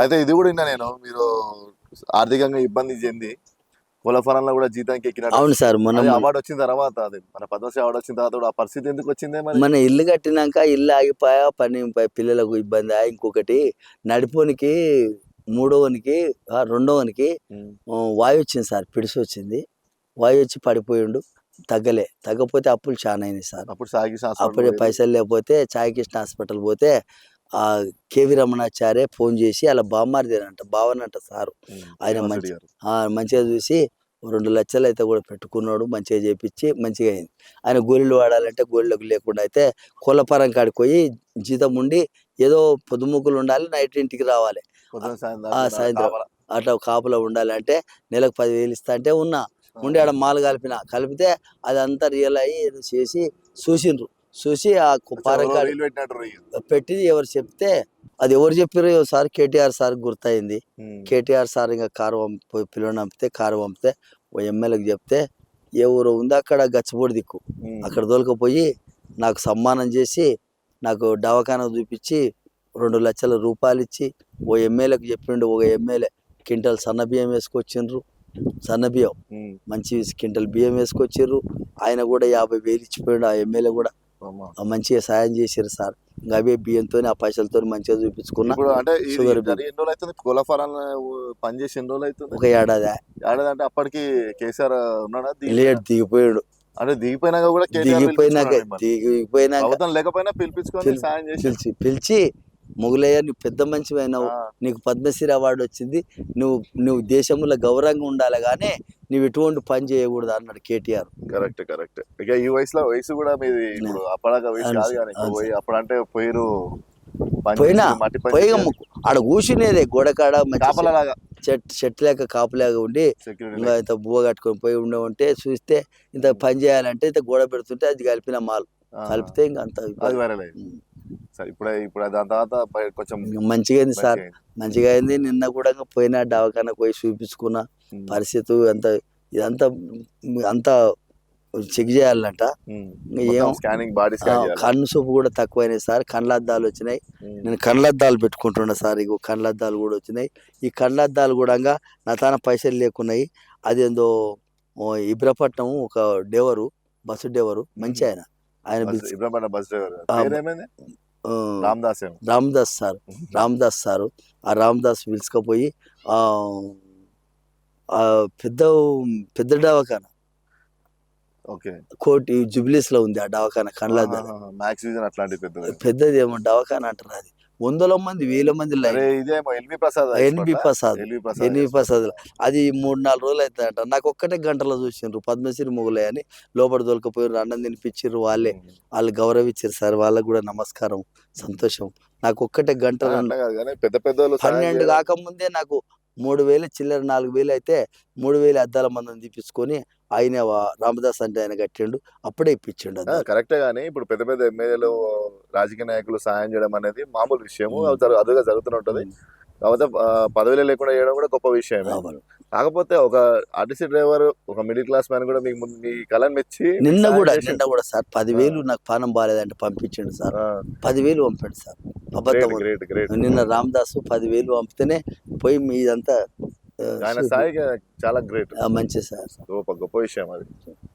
అయితే ఇది కూడా విన్నా నేను, మీరు ఆర్థికంగా ఇబ్బంది చెంది కోళ్ల ఫారంలో కూడా జీతానికి ఎక్కినట్టు. అవును సార్, అది అవార్డు వచ్చిన తర్వాత, అది మన పద్మశ్రీ అవార్డు వచ్చిన తర్వాత కూడా ఆ పరిస్థితి ఎందుకు వచ్చిందే మరి? మన ఇల్లు కట్టినాక ఇల్లు ఆగిపోయా, పిల్లలకు ఇబ్బంది. ఇంకొకటి నడిపోనికి మూడోవనికి రెండోవనికి వాయు వచ్చింది సార్, పిడిసి వచ్చింది. వాయు వచ్చి పడిపోయిండు, తగ్గపోతే అప్పులు చాలా అయినాయి సార్. అప్పుడే పైసలు లేకపోతే చాయకృష్ణ హాస్పిటల్ పోతే ఆ కేవి రమణాచార్య ఫోన్ చేసి అలా బామ్మారిదేనంట, బావనంట సారు. ఆయన మంచిగా చూసి 2 లక్షలు అయితే కూడా పెట్టుకున్నాడు, మంచిగా చేపించి మంచిగా అయింది. ఆయన గోళీలు వాడాలంటే గోళీలకు లేకుండా అయితే కోళ్ళఫారం కాడికి పోయి జీతం ఉండి ఏదో పొద్దుముక్కులు ఉండాలి, నైట్ ఇంటికి రావాలి, సాయంత్రం అట్లా కాపులో ఉండాలి. అంటే నెలకు 10,000 ఇస్తా అంటే ఉండి ఆడ మాలు కలిపితే అదంతా రియల్ అయ్యి చేసి చూసి ఆ ఫారం కాడి పెట్టి ఎవరు చెప్తే, అది ఎవరు చెప్పారు సార్, కేటీఆర్ సార్ గుర్తయింది. కేటీఆర్ సార్ ఇంకా కారు పిల్లలు పంపితే, కారు పంపితే ఓ ఎమ్మెల్యేకి చెప్తే, ఏ ఊరు ఉంది అక్కడ గచ్చిబోడి దిక్కు, అక్కడ దొలకపోయి నాకు సన్మానం చేసి నాకు దవాఖానా చూపించి 2 లక్షల రూపాయలు ఇచ్చి ఓ ఎమ్మెల్యేకి చెప్పిండు. ఒక ఎమ్మెల్యే క్వింటల్ సన్న బియ్యం వేసుకొచ్చిండ్రు, సన్న బియ్యం మంచి క్వింటల్ బియ్యం వేసుకొచ్చిర్రు. ఆయన కూడా 50,000 ఇచ్చిపోయిండు. ఆ ఎమ్మెల్యే కూడా మంచిగా సాయం చేసారు సార్. ఇంకా అవే బియ్యంతో ఆ పైసలతో మంచిగా చూపించుకున్నా. పనిచేసి ఎన్ని రోజులు అవుతుంది? ఒక ఏడాది అంటే అప్పటికి కేసీఆర్ ఉన్నాడా? లేడు, దిగిపోయాడు. అంటే దిగిపోయినాక కూడా దిగిపోయినాక లేకపోయినా పిలిపించుకొని పిలిచి మొగులయ్య, నువ్వు పెద్ద మంచి అయినావు, నీకు పద్మశ్రీ అవార్డు వచ్చింది, నువ్వు దేశంలో గౌరవంగా ఉండాలి, కానీ నువ్వు ఎటువంటి పని చేయకూడదు అన్నాడు కేటీఆర్. కరెక్ట్. ఇక ఈ వయసు కూడా మీది ఇప్పుడు అప్పటిదాకా వయసు కాదు కానీ అప్పుడు అంటే పోయినా ఆడ కూర్చునేదే గోడకాడ చెట్టు లేక కాపులాగా ఉండి ఇంకా ఇంత బువ్వ కట్టుకొని పోయి ఉంటే చూస్తే ఇంత పని చేయాలంటే ఇంత గోడ పెడుతుంటే అది కలిపిన మాలు కలిపితే ఇంకా అంత ఇప్పుడు దాని తర్వాత కొంచెం మంచిగా అయింది సార్, మంచిగా అయింది. నిన్న కూడా పోయినా దవాఖానకు పోయి చూపించుకున్న పరిస్థితి ఇదంతా చెక్ చేయాలంట. కన్ను చూపు కూడా తక్కువైనాయి సార్, కండ్లద్దాలు వచ్చినాయి. నేను కండ్లద్దాలు పెట్టుకుంటున్నా సార్, ఇగో కండ్లద్దాలు కూడా వచ్చినాయి. ఈ కండ్లద్దాలు కూడా నా తాన పైసలు లేకున్నాయి. అదేందో ఇబ్రపట్నం ఒక బస్సు డ్రైవరు మంచి ఆయన రామదాస్ సారు. ఆ రామదాస్ పిలుచుకపోయి పెద్ద దవాఖానా కోటి జుబ్లీస్ లో ఉంది ఆ దవాఖానా, కండ్లద్దాలు పెద్దది ఏమో దవాఖానా అంటారు. అది 100 మంది 1000 మంది ఎన్వి ప్రసాద్ అది 3-4 రోజులు అవుతాయంట. నాకు ఒక్కటే గంటలో చూసిండ్రు పద్మశ్రీ మొగులయ్య అని. లోపల దొలకపోయారు, అన్నం తినిపించారు, వాళ్ళు గౌరవించారు సార్. వాళ్ళకు కూడా నమస్కారం, సంతోషం. నాకు ఒక్కటే గంట 12 కాకముందే నాకు 3,000 చిల్లర 4,000 అయితే 3,000 అద్దాల మందిని తీపించుకొని ఆయన రామదాస్ అంటే ఆయన కట్టిండు, అప్పుడే ఇప్పించిండు. కరెక్టే గానీ ఇప్పుడు పెద్ద ఎమ్మెల్యేలు రాజకీయ నాయకులు సాయం చేయడం అనేది మామూలు విషయము, అదుగా జరుగుతూనే ఉంటది. కాకపోతే పదవిలో లేకుండా చేయడం కూడా గొప్ప విషయం. కాకపోతే ఒక ఆర్టీసీ డ్రైవర్, ఒక మిడిల్ క్లాస్ మ్యాన్ కూడా మీ కళను మెచ్చి నిన్న కూడా సార్ 10,000 నాకు పానం బాగాలేదంటే పంపించండు సార్, 10,000 పంపాడు సార్. నిన్న రామదాసు 10,000 పంపితేనే పోయి మీదంతా ఆయన స్థాయికి చాలా గ్రేట్, మంచి సార్, గొప్ప విషయం అది.